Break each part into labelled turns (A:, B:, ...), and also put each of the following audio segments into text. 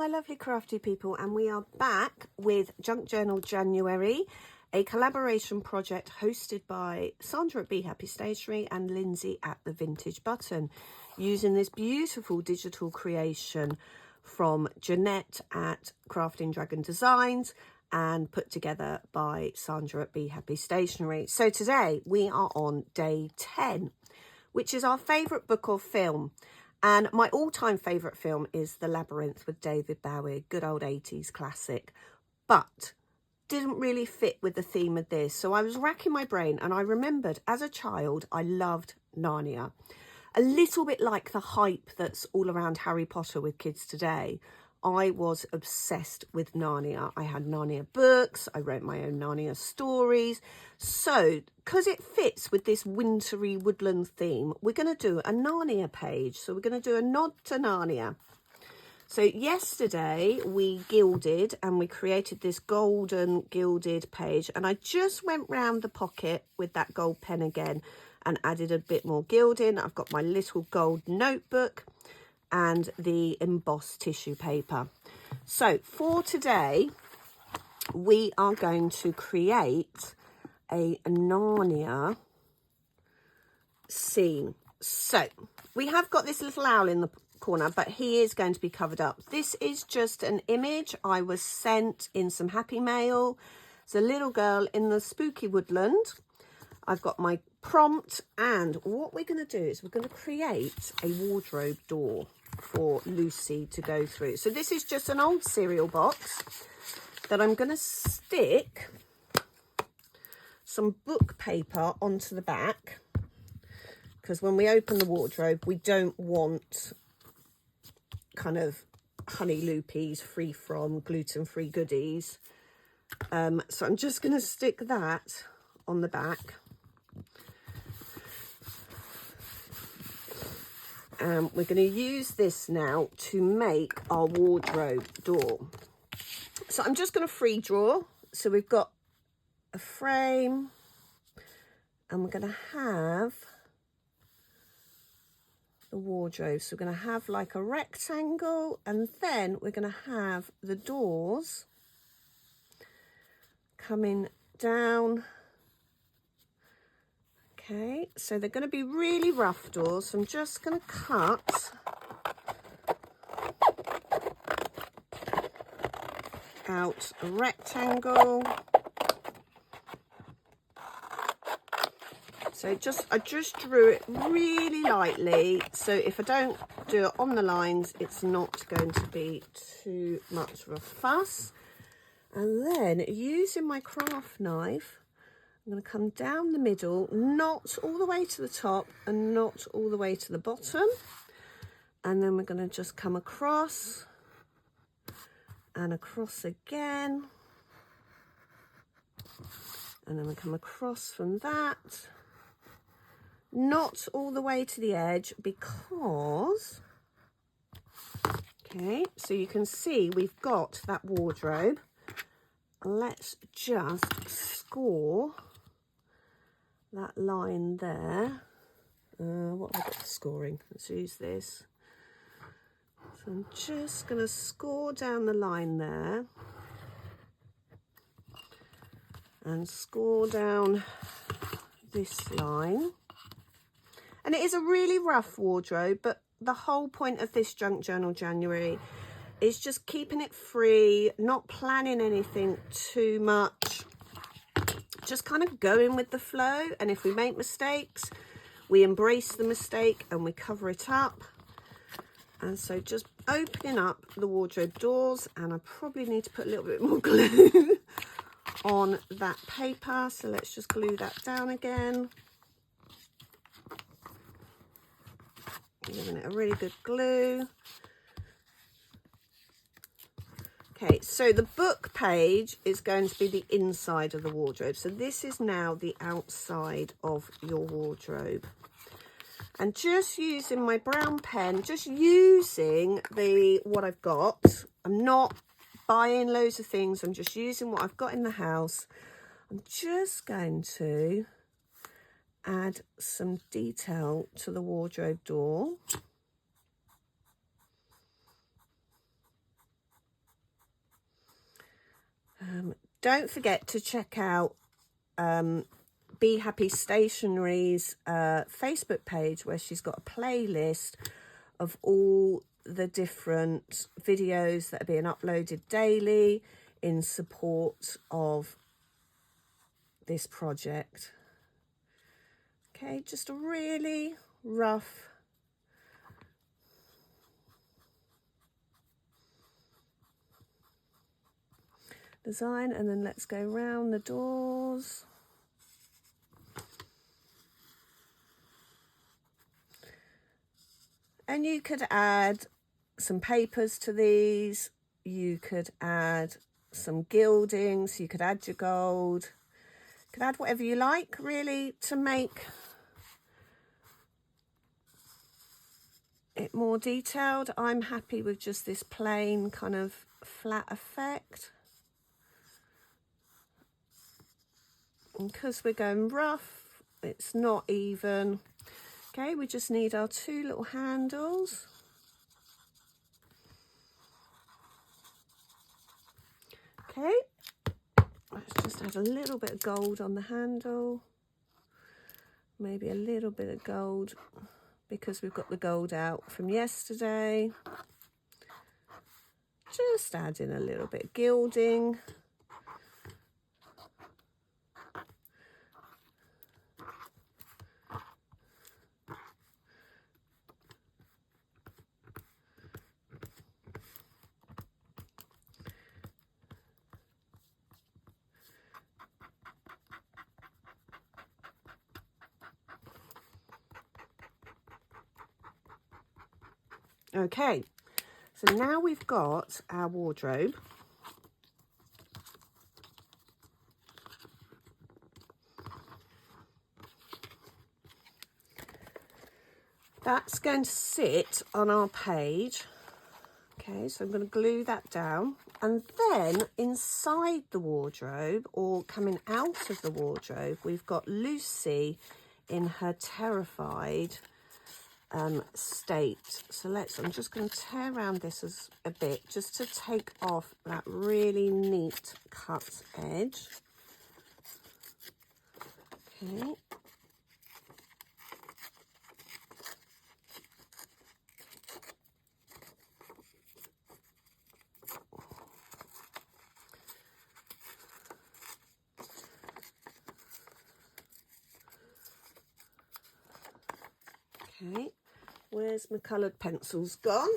A: my lovely crafty people, and we are back with Junk Journal January, a collaboration project hosted by Sandra at Be Happy Stationery and Lindsey at the Vintage Button, using this beautiful digital creation from Jeanette at Crafting Dragon Designs and put together by Sandra at Be Happy Stationery. So today we are on day 10, which is our favourite book or film. And my all-time favourite film is The Labyrinth with David Bowie, good old 80s classic, but didn't really fit with the theme of this. So I was racking my brain and I remembered as a child, I loved Narnia. A little bit like the hype that's all around Harry Potter with kids today. I was obsessed with Narnia. I had Narnia books. I wrote my own Narnia stories. So, because it fits with this wintry woodland theme, we're going to do a Narnia page. So we're going to do a nod to Narnia. So yesterday we gilded and we created this golden gilded page. And I just went round the pocket with that gold pen again and added a bit more gilding. I've got my little gold notebook and the embossed tissue paper. So for today, we are going to create a Narnia scene. So we have got this little owl in the corner, but he is going to be covered up. This is just an image I was sent in some happy mail. It's a little girl in the spooky woodland. I've got my prompt, and what we're going to do is we're going to create a wardrobe door for Lucy to go through. So this is just an old cereal box that I'm going to stick some book paper onto the back, because when we open the wardrobe we don't want kind of honey loopies free from gluten-free goodies. So I'm just going to stick that on the back. We're going to use this now to make our wardrobe door. So I'm just going to free draw. So we've got a frame and we're going to have the wardrobe. So we're going to have like a rectangle, and then we're going to have the doors coming down. Okay, so they're going to be really rough doors. So I'm just going to cut out a rectangle. So I just drew it really lightly. So if I don't do it on the lines, it's not going to be too much of a fuss. And then using my craft knife, I'm going to come down the middle, not all the way to the top and not all the way to the bottom. And then we're going to just come across and across again. And then we come across from that. Not all the way to the edge because, okay, so you can see we've got that wardrobe. Let's just score that line there. What have I got for scoring? Let's use this. So I'm just going to score down the line there and score down this line. And it is a really rough wardrobe, but the whole point of this Junk Journal January is just keeping it free, not planning anything too much, just kind of going with the flow. And if we make mistakes, we embrace the mistake and we cover it up. And so just opening up the wardrobe doors, and I probably need to put a little bit more glue on that paper. So let's just glue that down again. Giving it a really good glue. Okay, so the book page is going to be the inside of the wardrobe. So this is now the outside of your wardrobe. And just using my brown pen, just using what I've got. I'm not buying loads of things. I'm just using what I've got in the house. I'm just going to add some detail to the wardrobe door. Don't forget to check out Be Happy Stationery's Facebook page, where she's got a playlist of all the different videos that are being uploaded daily in support of this project. Okay, just a really rough design, and then let's go round the doors. And you could add some papers to these, you could add some gilding, so you could add your gold, you could add whatever you like really to make it more detailed. I'm happy with just this plain kind of flat effect. And because we're going rough, it's not even. Okay, we just need our two little handles. Okay, let's just add a little bit of gold on the handle. Maybe a little bit of gold because we've got the gold out from yesterday. Just add in a little bit of gilding. Okay, so now we've got our wardrobe. That's going to sit on our page. Okay, so I'm going to glue that down. And then inside the wardrobe, or coming out of the wardrobe, we've got Lucy in her terrified state. So I'm just going to tear around this a bit just to take off that really neat cut edge. Okay. Okay, where's my coloured pencils gone?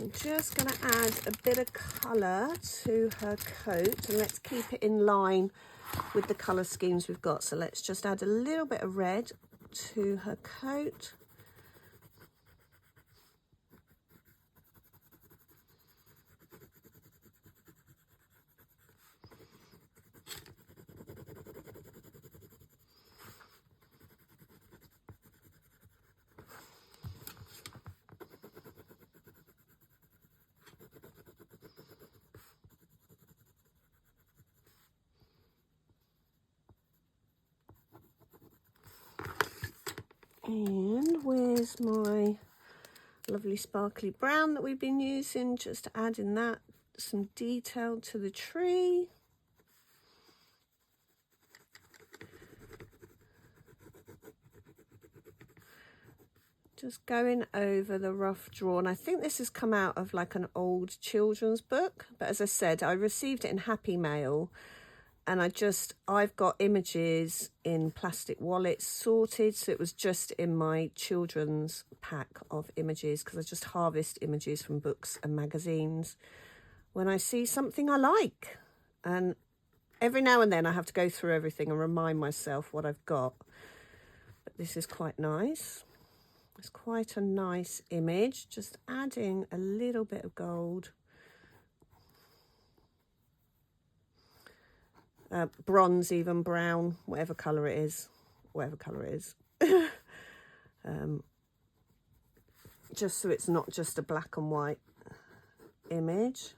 A: I'm just going to add a bit of colour to her coat, and let's keep it in line with the colour schemes we've got. So let's just add a little bit of red to her coat. And where's my lovely sparkly brown that we've been using? Just adding that, some detail to the tree. Just going over the rough drawn. I think this has come out of like an old children's book, but as I said, I received it in Happy Mail. And I've got images in plastic wallets sorted, so it was just in my children's pack of images, because I just harvest images from books and magazines when I see something I like. And every now and then I have to go through everything and remind myself what I've got. But this is quite nice. It's quite a nice image, just adding a little bit of gold. Bronze, even brown, whatever colour it is, just so it's not just a black and white image.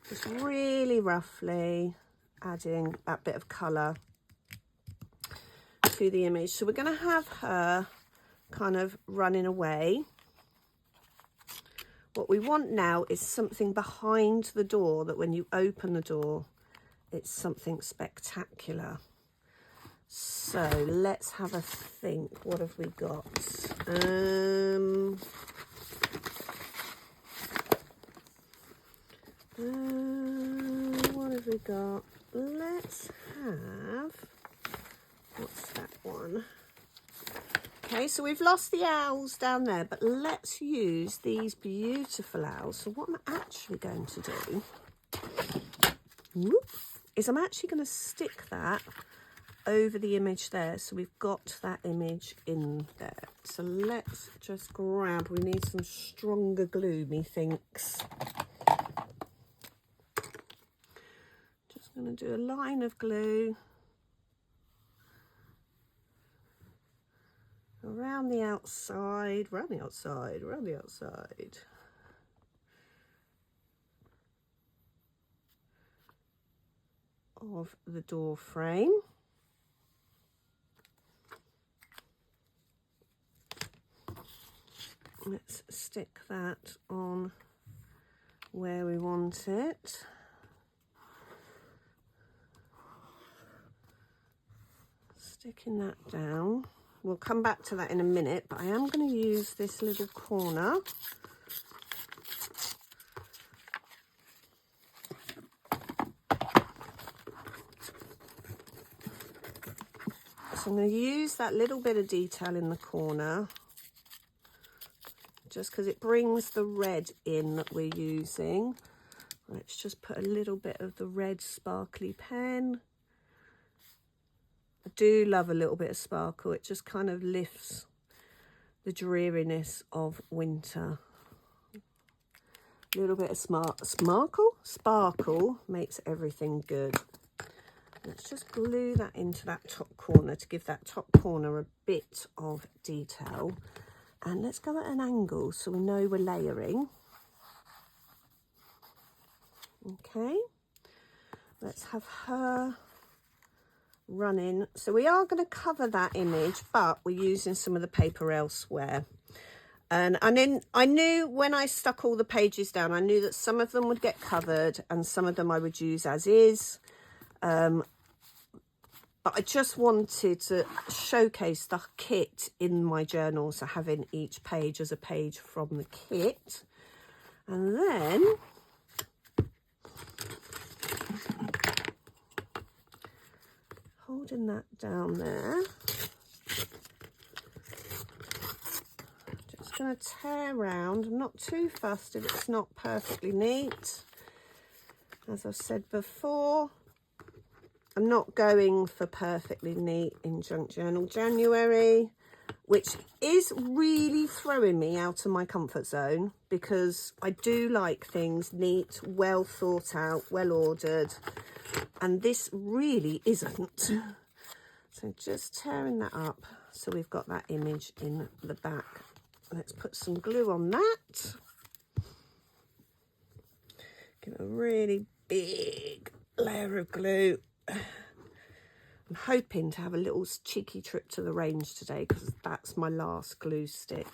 A: Just really roughly adding that bit of colour to the image. So we're going to have her kind of running away What we want now is something behind the door, that when you open the door, it's something spectacular. So let's have a think. What have we got? What have we got? Let's have, what's that one? Okay, so we've lost the owls down there, but let's use these beautiful owls. So what I'm actually going to do, is I'm actually going to stick that over the image there, so we've got that image in there. So let's just grab, we need some stronger glue, methinks. Just going to do a line of glue around the outside, around the outside, around the outside. Of the door frame. Let's stick that on where we want it. Sticking that down. We'll come back to that in a minute, but I am going to use this little corner. So I'm going to use that little bit of detail in the corner, just because it brings the red in that we're using. Let's just put a little bit of the red sparkly pen. I do love a little bit of sparkle. It just kind of lifts the dreariness of winter. A little bit of sparkle makes everything good. Let's just glue that into that top corner to give that top corner a bit of detail. And let's go at an angle so we know we're layering. Okay, let's have her running. So we are going to cover that image, but we're using some of the paper elsewhere. And then I knew when I stuck all the pages down, I knew that some of them would get covered and some of them I would use as is. But I just wanted to showcase the kit in my journal, so having each page as a page from the kit. And then holding that down there, just going to tear around. I'm not too fussed if it's not perfectly neat. As I've said before, I'm not going for perfectly neat in Junk Journal January, which is really throwing me out of my comfort zone, because I do like things neat, well thought out, well ordered, and this really isn't. So just tearing that up so we've got that image in the back. Let's put some glue on that. Give a really big layer of glue. I'm hoping to have a little cheeky trip to the range today, because that's my last glue stick.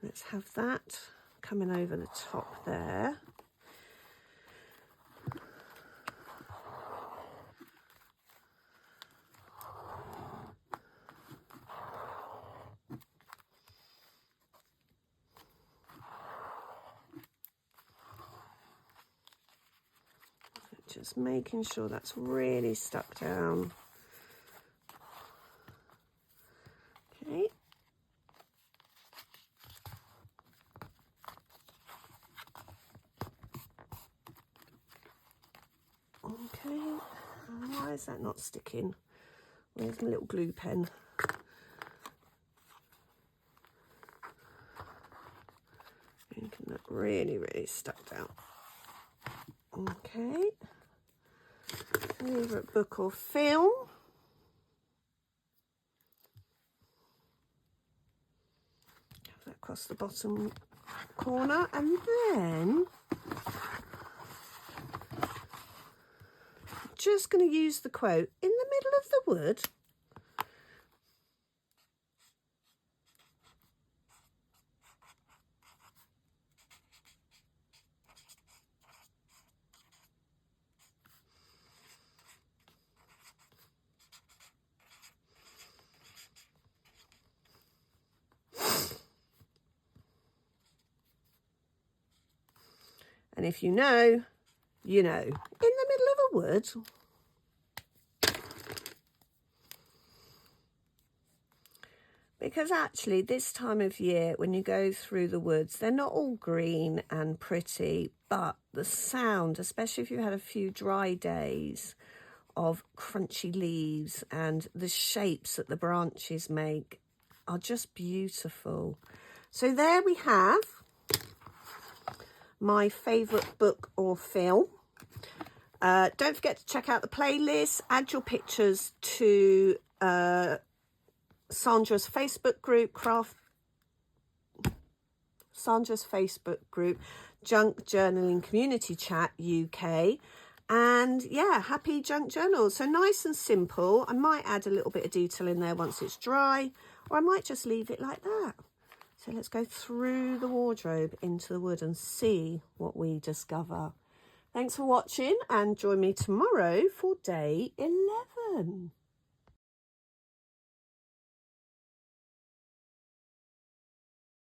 A: Let's have that coming over the top there. Just making sure that's really stuck down. Okay. Okay. Why is that not sticking? Where's my little glue pen? Making that really, really stuck down. Okay. Favourite book or film? Have that across the bottom corner, and then I'm just going to use the quote, "In the middle of the wood." And if you know, you know. In the middle of a wood. Because actually this time of year, when you go through the woods, they're not all green and pretty, but the sound, especially if you had a few dry days of crunchy leaves and the shapes that the branches make are just beautiful. So there we have my favourite book or film. Don't forget to check out the playlist, add your pictures to Sandra's Facebook group, Sandra's Facebook group, Junk Journaling Community Chat UK. And yeah, happy junk journals. So nice and simple. I might add a little bit of detail in there once it's dry, or I might just leave it like that. So let's go through the wardrobe into the wood and see what we discover. Thanks for watching, and join me tomorrow for day 11.